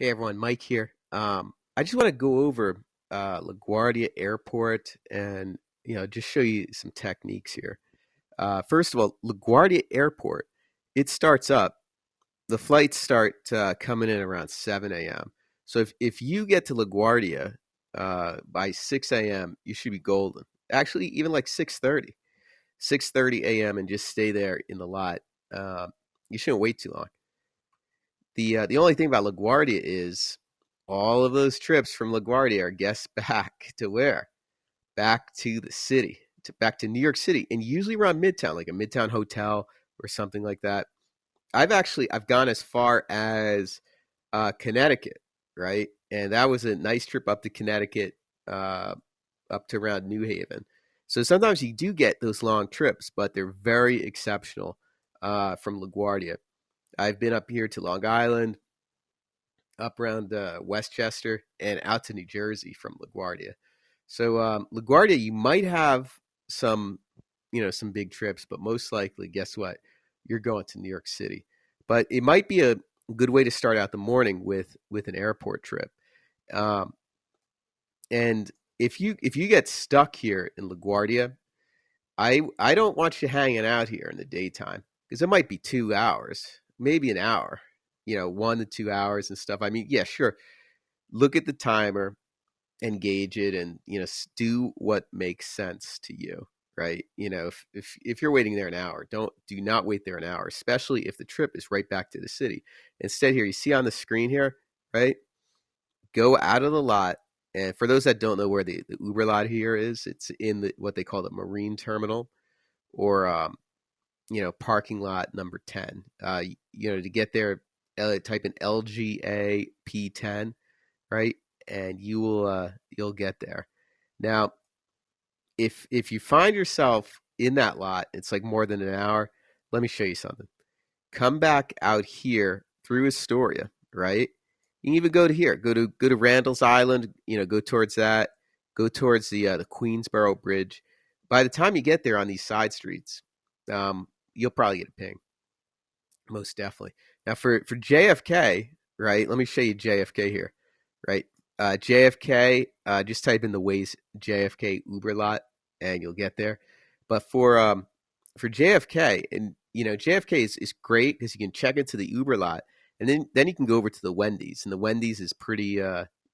Hey everyone, Mike here. I just want to go over LaGuardia Airport and just show you some techniques here. First of all, LaGuardia Airport, it starts up. The flights start coming in around 7 a.m. So if you get to LaGuardia by 6 a.m., you should be golden. Actually, even like 6:30 a.m. and just stay there in the lot. Uh, you shouldn't wait too long. The only thing about LaGuardia is all of those trips from LaGuardia are guests back to where? Back to the city, back to New York City, and usually around Midtown, like a Midtown hotel or something like that. I've gone as far as Connecticut, right? And that was a nice trip up to Connecticut, uh, up to around New Haven. So sometimes you do get those long trips, but they're very exceptional from LaGuardia. I've been up here to Long Island, up around Westchester, and out to New Jersey from LaGuardia. So LaGuardia, you might have some, some big trips, but most likely, guess what? You're going to New York City. But it might be a good way to start out the morning with an airport trip. Um, and if you get stuck here in LaGuardia, I don't want you hanging out here in the daytime because it might be 2 hours, maybe an hour, 1 to 2 hours and stuff. I mean, yeah, sure. Look at the timer, engage it, and do what makes sense to you, right? If you're waiting there an hour, do not wait there an hour, especially if the trip is right back to the city. Instead, here you see on the screen here, right? Go out of the lot. And for those that don't know where the Uber lot here is, it's in what they call the Marine Terminal, or parking lot number 10. To get there, type in LGA P10, right? And you'll get there. Now, if you find yourself in that lot, it's like more than an hour. Let me show you something. Come back out here through Astoria, right? You can even go to here. Go to Randall's Island. Go towards that. Go towards the Queensboro Bridge. By the time you get there on these side streets, you'll probably get a ping. Most definitely. Now for JFK, right? Let me show you JFK here, right? JFK, just type in the Waze JFK Uber lot, and you'll get there. But for JFK, and JFK is great because you can check into the Uber lot, and then you can go over to the Wendy's, and the Wendy's is pretty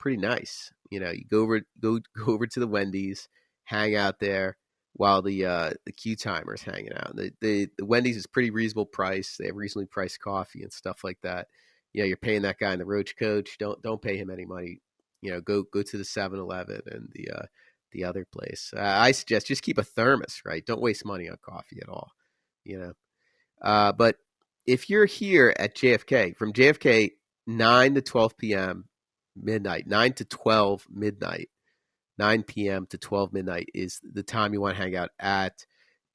nice. You go over to the Wendy's, hang out there while the queue timer is hanging out. The Wendy's is pretty reasonable price. They have reasonably priced coffee and stuff like that. You're paying that guy in the roach coach. Don't pay him any money. Go to the 7-Eleven and the other place. I suggest just keep a thermos, right? Don't waste money on coffee at all. You know. But if you're here at JFK, from JFK 9 to 12 p.m. midnight, 9 to 12 midnight, 9 p.m. to 12 midnight is the time you want to hang out at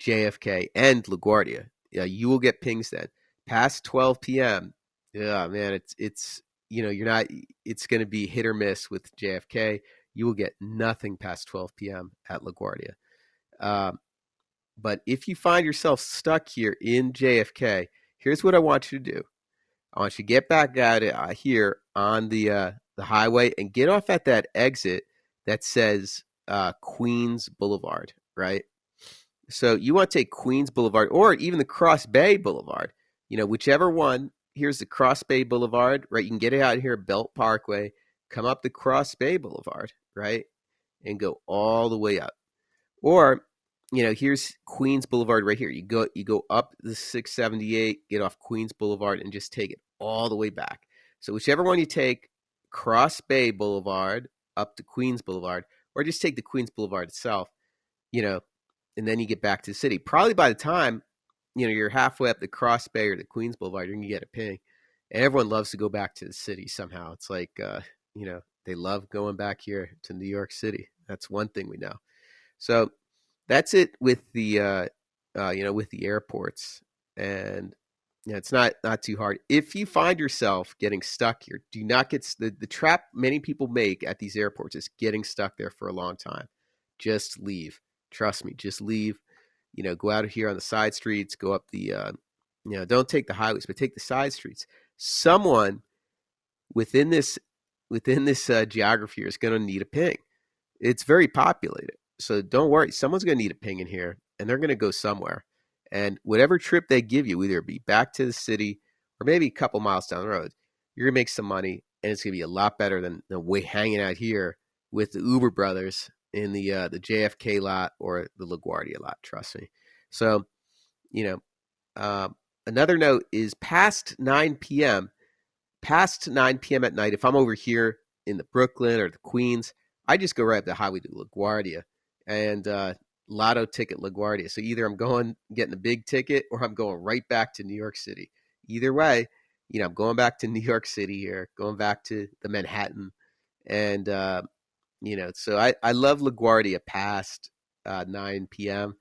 JFK and LaGuardia. Yeah, you will get pings then. Past 12 p.m., yeah, man, it's you're not. It's going to be hit or miss with JFK. You will get nothing past 12 p.m. at LaGuardia. Um, but if you find yourself stuck here in JFK, here's what I want you to do. I want you to get back out here on the highway and get off at that exit that says Queens Boulevard, right? So you want to take Queens Boulevard or even the Cross Bay Boulevard, whichever one. Here's the Cross Bay Boulevard, right? You can get it out here, Belt Parkway, come up the Cross Bay Boulevard, right? And go all the way up. Or, here's Queens Boulevard right here. You go up the 678, get off Queens Boulevard, and just take it all the way back. So whichever one you take, Cross Bay Boulevard up to Queens Boulevard, or just take the Queens Boulevard itself, you know, and then you get back to the city. Probably by the time, you're halfway up the Cross Bay or the Queens Boulevard, you're gonna get a ping. And everyone loves to go back to the city somehow. It's like they love going back here to New York City. That's one thing we know. So that's it with the airports, and it's not too hard. If you find yourself getting stuck here, do not get the trap many people make at these airports is getting stuck there for a long time. Just leave. Trust me, just leave. Go out here on the side streets, go up don't take the highways, but take the side streets. Someone within this geography here is going to need a ping. It's very populated. So don't worry, someone's going to need a ping in here and they're going to go somewhere. And whatever trip they give you, either be back to the city or maybe a couple miles down the road, you're going to make some money and it's going to be a lot better than way hanging out here with the Uber brothers in the JFK lot or the LaGuardia lot. Trust me. So, you know, another note is past 9 p.m. at night, if I'm over here in the Brooklyn or the Queens, I just go right up the highway to LaGuardia and lotto ticket LaGuardia. So either I'm going getting a big ticket or I'm going right back to New York City. Either way, I'm going back to New York City here, going back to the Manhattan, and so I love LaGuardia past 9 p.m.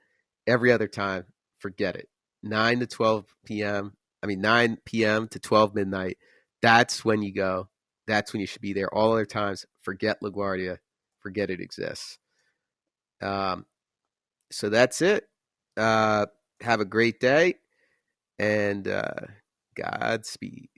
Every other time, forget it. 9 to 12 p.m. I mean 9 p.m. to 12 midnight. That's when you go. That's when you should be there. All other times, forget LaGuardia. Forget it exists. Um, so that's it. Uh, have a great day and Godspeed.